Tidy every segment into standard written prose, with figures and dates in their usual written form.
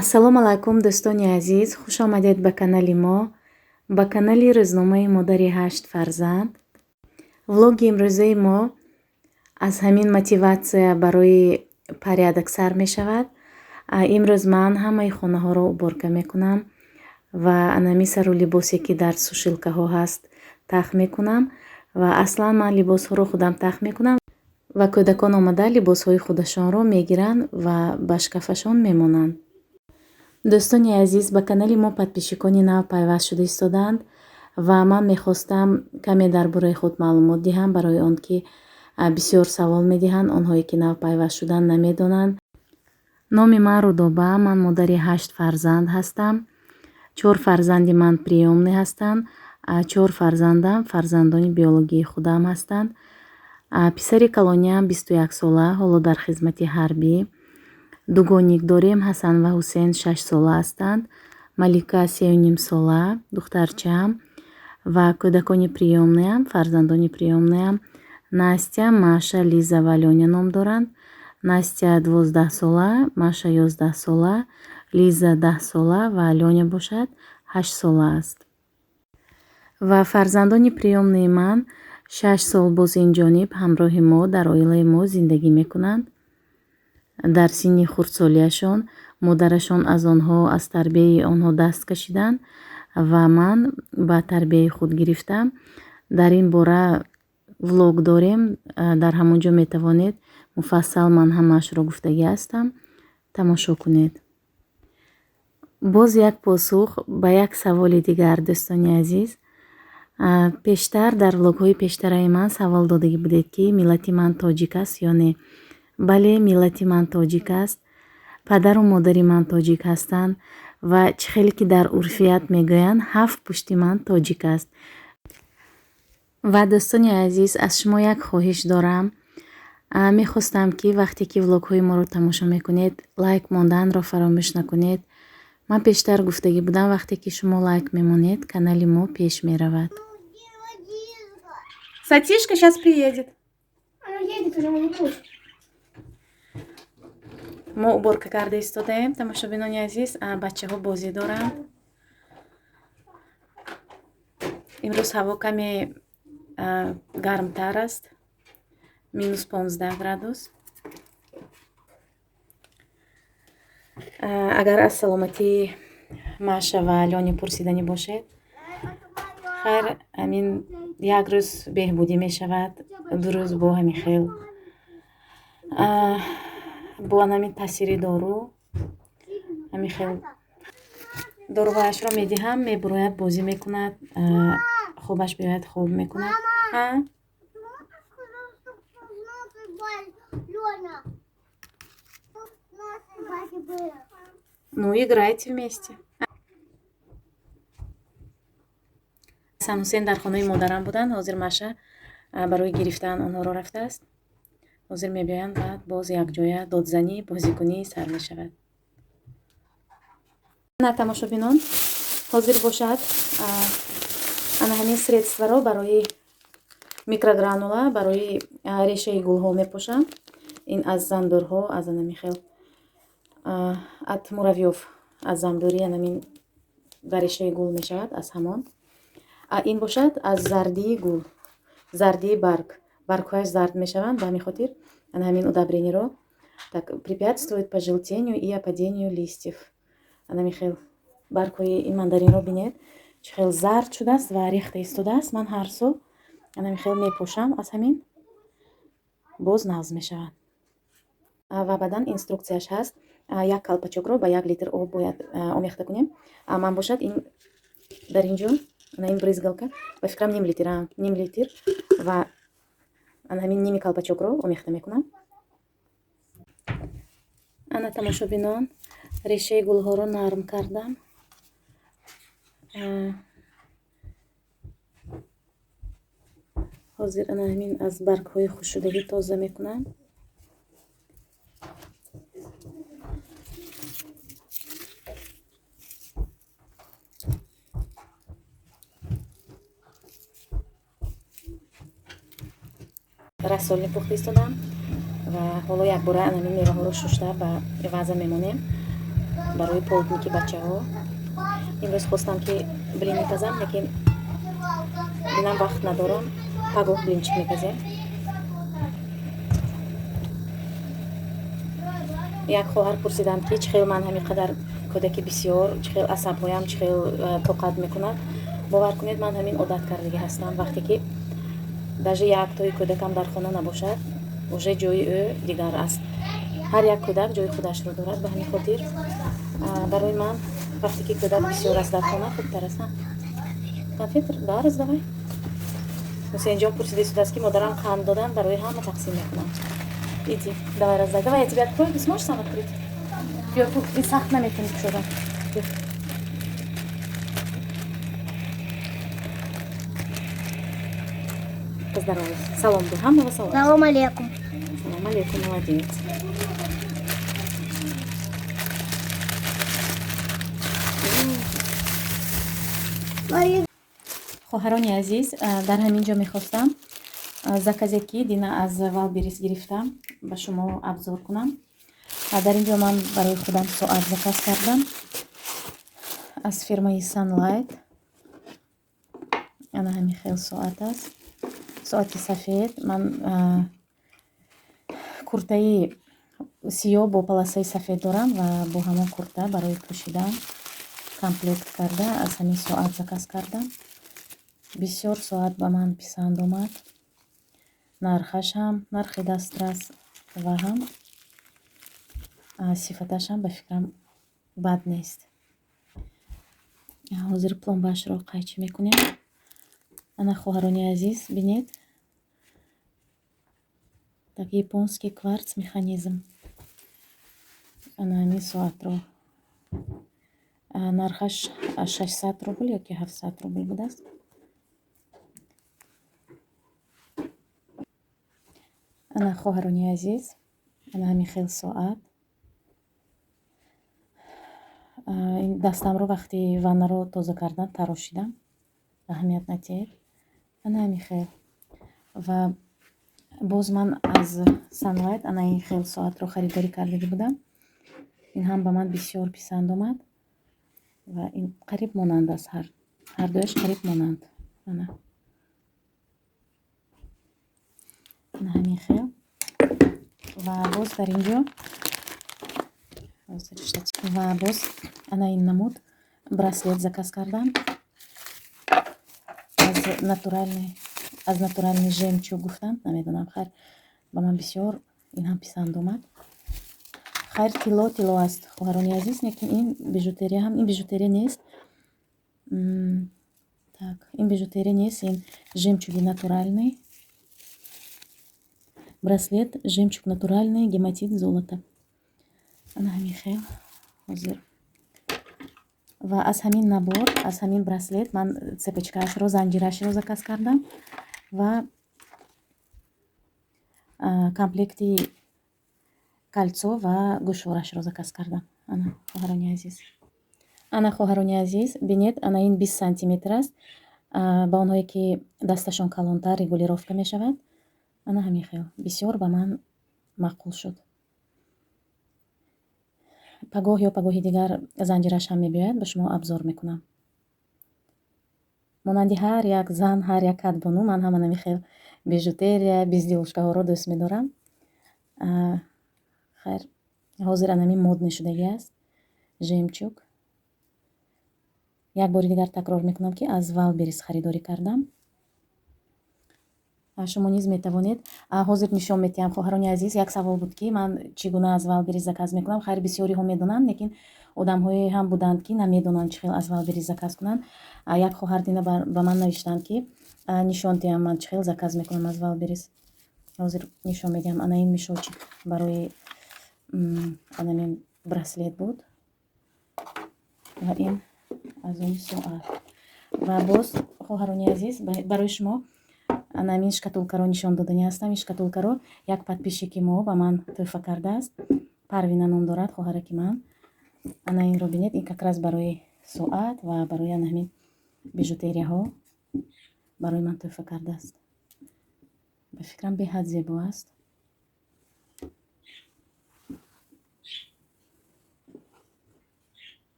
ассалому алайкум дӯстони азиз, хуш омадед ба канали мо, ба канали рӯзномаи модари 8 фарзанд. Влоги имрӯзаи мо аз ҳамин мотиватсия барои порядок сар мешавад. Имрӯз ман ҳамаи хонаҳоро уборка мекунам ва анамисару либосе ки дар сушилкаҳо ҳаст тах мекунам ва аслан ман либосҳоро худам тах мекунам ва кӯдакон омада либосҳои худашонро мегиранд ва ба шкафашон мемонанд. дӯстони азиз, ба канали мо подписчикони нав пайваст шуда истодаанд ва ман мехостам каме дар бораи худ маълумот диҳам, барои он ки бисёр савол медиҳанд онҳое ки нав пайваст шуданд намедонанд. номи ман Рудоба, ман модари 8 фарзанд ҳастам. 4 фарзанди ман приёмӣ ҳастанд, 4 фарзандам фарзандони биологии худам ҳастанд. писари калониам 21 сола, ҳоло дар хизмати ҳарбӣ. дугоник дорем, Ҳасан ва Ҳусейн 6 сола ҳастанд, Малика 3.5 сола, духтарчаам ва кӯдакони приёмнаям, фарзандони приёмнаям Настя, Маша, Лиза ва Лёня ном доранд. Настя 12 сола, Маша 11 сола, Лиза 10 сола ва Лёня бошад 8 сола аст. ва фарзандони приёмнаи ман 6 сол боз инҷониб ҳамроҳи мо дар оилаи мо зиндагӣ мекунанд. дар синни хурдсолиашон модарашон аз онҳо, аз тарбияи онҳо даст кашиданд ва ман ба тарбияи худ гирифтам. дар ин бора влог дорем, дар ҳамон ҷо метавонед муфассал ман ҳамаашро гуфтагӣ ҳастам. тамошо кунед. боз як посух ба як саволи дигар дӯстони азиз. пештар дар влогҳои пештараи ман савол додагӣ будед ки миллати ман тоҷик аст ё не. бале, миллати ман тоҷик аст. падару модари ман тоҷик ҳастанд ва чӣ хеле ки дар урфият мегӯянд 7 пушти ман тоҷик аст. ва дӯстони азиз, аз шумо як хоҳиш дорам. мехостам ки вақте ки влогҳои моро тамошо мекунед, лайк монданро фаромӯш накунед. ман пештар гуфтагӣ будам, вақте ки шумо лайк мемонед, канали мо пеш меравад. Сатишка сейчас приедет. Она едет уже, он пусть. мо уборка карда истодаем. Тамошобинони азиз, бачаҳо бозӣ доранд. имрӯз ҳаво каме гармтар аст, -15 градус. агар аз саломатии Маша ва Лёня пурсиданӣ бошед, хайр, ҳамин як рӯз беҳбудӣ мешавад, ду рӯз бо ҳамин хел бо ҳамин таъсири дору ҳамин хел доруҳояшро медиҳам, мебурояд, бозӣ мекунад, хобаш биёяд, хоб мекунад. Ну, играйте вместе. Ҳасан Ҳусейн дар хонаи модарам буданд. ҳозир Маша барои гирифтан онҳоро рафтааст. ҳозир мебиёянд ва боз якҷоя додзанӣ, бозикунӣ сар мешавад. на тамошобинон, ҳозир бошад ана ҳамин средстваро барои микрогранула, барои решаи гулҳо мепошам. ин аз замдорҳо, аз анамин хел ат муравёв, аз замдорӣ анамин дар решаи гул мешавад, аз ҳамон. ин бошад аз зардии гул, зардии барг. Баргҳояш зард мешаванд, ба ҳамин хотир ана ҳамин удобрениро так препятствует пожелтению и опадению листьев. анамин хел баргҳои ин мандаринро бинед чӣ хел зард шудааст ва рехта истодааст. ман ҳар сол анамин хел мепошам, аз ҳамин боз навз мешавад. ва баъдан инструксияш ҳаст. як калпачокро ба 1 литр об бояд омехта кунем. ман бошад ин дар ин ҷо ана ин брызгалка ба фикрам ним литр ва ана ҳамин ними калпачокро омехта мекунам. ана тамошобинон, решаи гулҳоро нарм кардам. ҳозир ана ҳамин аз баргҳои хушкшудагӣ тоза мекунам. расолни пухта истодам ва ҳоло якбора ана ҳамин меваҳоро шушта ба ваза мемонем. барои полдники бачаҳо. имрӯз хостам ки блини пазам, лекин бинам вақт надорам. Пагоҳ блинчик мепазем. як хоҳар пурсиданд ки чӣ хел ман ҳамин қадар кӯдаки бисёр, чӣ хел асабҳоям чӣ хел тоқат мекунад. бовар кунед, ман ҳамин одат кардагӣ ҳастам. вақте ки даже яктои кӯдакам дар хона набошад, уже ҷои ӯ дигар аст. ҳар як кӯдак ҷои худашро дорад. ба ҳамин хотир барои ман вақте ки кӯдак бисёр аст дар хона, хубтар аст. конфет дарз давай. ҳусейнҷон пурсида истодааст ки модарам қанд додан, барои ҳама тақсим мекунам. иди давай раздай. Давай я тебе открою. Ты сможешь сам открыть? И сахт наметим шуда. Поздоровайся. Салом ду. Хамма салом. Салам алейкум. Салам алейкум, молодец. хоҳарони азиз, дар ҳамин ҷо мехостам заказе ки дина аз wellderis гирифтам ба шумо абзор кунам. дар ин ҷо ман барои худам соат заказ кардам аз фирмаи Sunlight. ана ҳамин хел соат аст. соати сафед. Ман куртаи сиёҳ бо полосаи сафед дорам ва бо ҳамон курта барои пӯшидан комплект карда аз ҳамин соат заказ кардам. бисёр соат ба ман писанд омад. нархаш ҳам нархи дастрас ва ҳам сифаташ ҳам ба фикрам бад нест. ҳозир пломбашро қайчӣ мекунем. ана хоҳарони азиз, бинед, так японский кварц механизм. ана ҳамин соатро нархаш 600 рубл ёки 700 рубл будааст. ана хоҳарони азиз, ана ҳамин хел соат. ин дастамро вақти ваннаро тоза кардан тарошидам. аҳамият натиҳед. ана ҳамин хел. ва боз ман аз Sunlight ана ин хел соатро харидорӣ кардаги будам. ин ҳам ба ман бисёр писанд омад ва ин қариб монанд аст. ҳардуяш қариб монанд. ана ҳамин хел. ва боз дар ин ҷо ва боз ана ин намуд браслет заказ кардам аз натуральный жемчуг гуфтанд, намедонам. хайр ба ман бисёр ин ҳам писанд омад. хайр тилло аст хоҳарони азиз, лекин ин бижутерия ҳам ин бижутерия нест. так ин бижутерия нест, ин жемчуги натуральный. браслет жемчуг натуральный, гематит золото. ана ҳамин хел ҳозир. ва аз ҳамин набор, аз ҳамин браслет ман цепочкаашро, занҷирашро заказ кардам ва комплекти кальцо ва гӯшворашро заказ кардам. ана хоҳарони азиз. ана хоҳарони азиз, бинед, ана ин 20 сантиметр аст. ба онҳое ки дасташон калонтар регулировка мешавад. ана ҳамин хел бисёр ба ман маъқул шуд. пагоҳ ё пагоҳи дигар занҷираш ҳам мебиёяд, ба шумо абзор мекунам. монанди ҳар як зан, ҳар як кадбону, ман ҳам ана михел бижутерия, безделушкаҳоро дӯст медорам. хайр ҳозир анами модни шудагӣ аст жемчуг. як бори дигар такрор мекунам ки аз wellderis харидорӣ кардам. шумо низ метавонед. ҳозир нишон медиҳам хоҳарони азиз. як савол буд ки ман чӣ гуна аз wellderis заказ мекунам. хайр бисёриҳо медонанд, лекин одамҳое ҳам буданд ки намедонанд чӣ хел аз wellderis заказ кунанд. як хоҳар дина ба ман навиштанд ки нишон диҳам ман чӣ хел заказ мекунам аз wellderis. ҳозир нишон медиҳам. ана ин мешочек барои анамин браслет буд ва ин аз он соат. ва боз хоҳарони азиз, барои шумо ана ин шкатулкаро нишон додани ҳастам. ин шкатулкаро як подписчики мо ба ман тӯҳфа кардааст. Парвина ном дорад хоҳараки ман. ана инро бинед, ин как раз барои соат ва барои ана ҳамин бижутерияҳо барои ман тӯҳфа кардааст. ба фикрам беҳад зебо аст.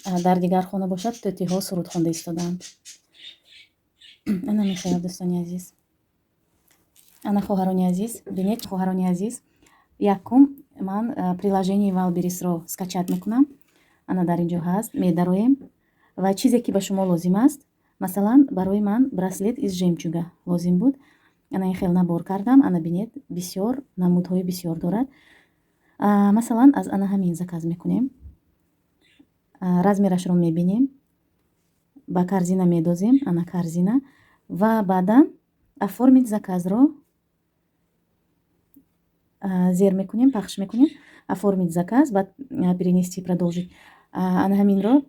дар дигар хона бошад тӯтиҳо суруд хонда истоданд. ана мехоҳад дӯстони азиз, ана хоҳарони азиз, бинед хоҳарони азиз, якум ман приложенияи wellderisро скачат мекунам. ана дар инҷо ҳаст, медароем ва чизе ки ба шумо лозим аст. Масалан барои ман браслет из жемчуга лозим буд. ана ин хел набор кардам. ана бинед бисёр намудҳои бисёр дорад. Масалан аз ана ҳамин заказ мекунем, размерашро мебинем, ба корзина медозем, ана корзина ва баъдан оформить заказро зер мекунем, пахш мекунем, оформить заказ, баъд перенести, продолжить. ана ҳаминро,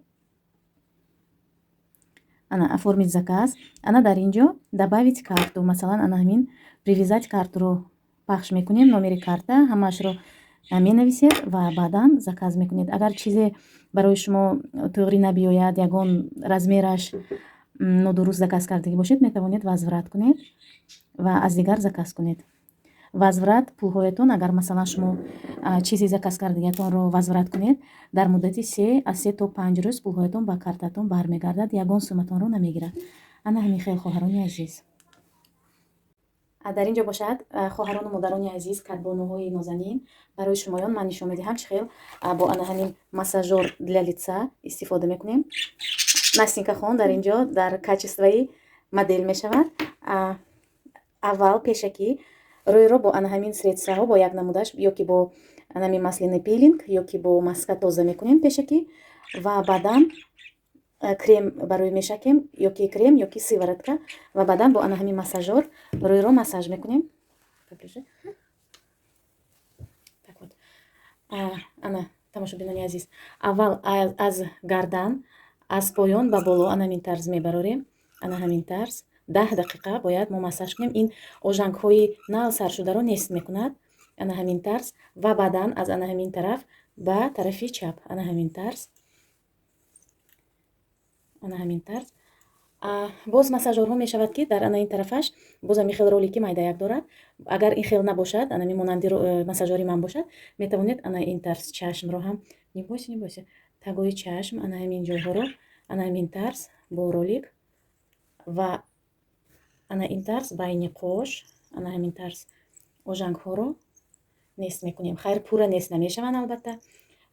ана оформить заказ, ана дар инҷо добавить карту, масалан ана ҳамин привязать картро пахш мекунем, номери карта ҳамаашро менависед ва баъдан заказ мекунед. Агар чизе барои шумо туғри набиёяд, ягон размераш нодуруст заказ кардагӣ бошед, метавонед возврат кунед ва аз дигар заказ кунед. Возврат пулҳоятон, агар масалан шумо чизи заказ кардагиатонро возврат кунед, дар муддати 3 то 5 рӯз пулҳоятон ба картатон бармегардад, ягон сумматонро намегирад. ана ҳамин хел хоҳарони азиз. дар инҷо бошад хоҳарону модарони азиз, катбонуҳои нозанин, барои шумоён ман нишон медиҳам чӣ хел бо ана ҳамин массажёр для лица истифода мекунем. Настенькахон дар инҷо дар качествои модел мешавад. аввал пешакӣ рӯйро бо ана ҳамин средстваҳо, бо як намудаш, ё ки бо ана ҳамин маслини пилинг, ё ки бо маска тоза мекунем пешакӣ ва баъдан крем барои мешакем, ё ки крем, ё ки сыворотка ва баъдан бо ана ҳамин массажёр рӯйро массаж мекунем. ана тамошобинони азиз, аввал аз гардан, аз поён ба боло ана ҳамин тарз мебарорем. ана ҳамин тарз 10 дақиқа бояд мо массаж кунем. ин ожангҳои нал саршударо нест мекунад. ана ҳамин тарз ва баъдан аз ана ҳамин тараф ба тарафи чап ана ҳамин тарз, ана ҳамин тарз. боз массажёрҳо мешавад ки дар ана ин тарафаш бозам ин хел ролики майдаяк дорад. агар ин хел набошад, ана мемонанди массажёри ман бошад, метавонед ана ин тарз чашмро ҳам нибосе тагои чашм, ана ҳамин ҷойҳоро ана ҳамин тарз бо ролик ва ана ин тарз байни қош ана ҳамин тарз ожангҳоро нест мекунем. хайр пурра нест намешаванд албатта,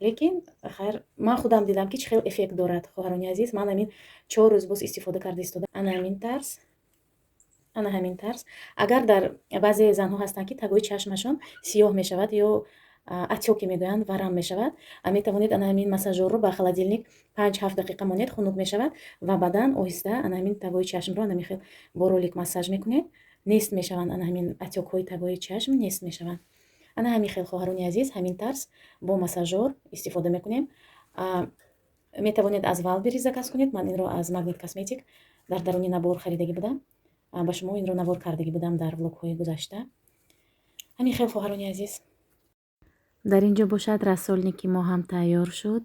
лекин хайр ман худам дидам ки чӣ хел эффект дорад. хоҳарони азиз, ман ҳамин 4 рӯз боз истифода карда истода. ана ҳамин тарз, ана ҳамин тарз. агар дар баъзе занҳо ҳастанд ки тагои чашмашон сиёҳ мешавад ё атёки мегӯянд варам мешавад, метавонед ана ҳамин массажёрро ба холодильник 5-7 дақиқа монед, хунук мешавад ва баъдан оҳиста ана ҳамин тагои чашмро ана михел бо ролик массаж мекунед, нест мешаванд, ана ҳамин атёкҳои тагои чашм нест мешаванд. ана ҳамин хел хоҳарони азиз, ҳамин тарз бо массажёр истифода мекунем. метавонед аз wellderis заказ кунед. ман инро аз магнит косметик дар даруни набор харидагӣ будам, ба шумо инро навор кардагӣ будам дар влогҳои гузашта. ҳамин хел хоҳарони азиз. дар инҷо бошад расолники мо ҳам тайёр шуд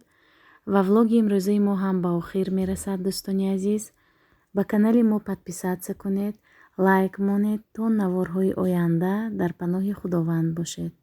ва влоги имрӯзаи мо ҳам ба охир мерасад. дӯстони азиз, ба канали мо подписатсия кунед, лайк монед то наворҳои оянда дар паноҳи худованд бошед.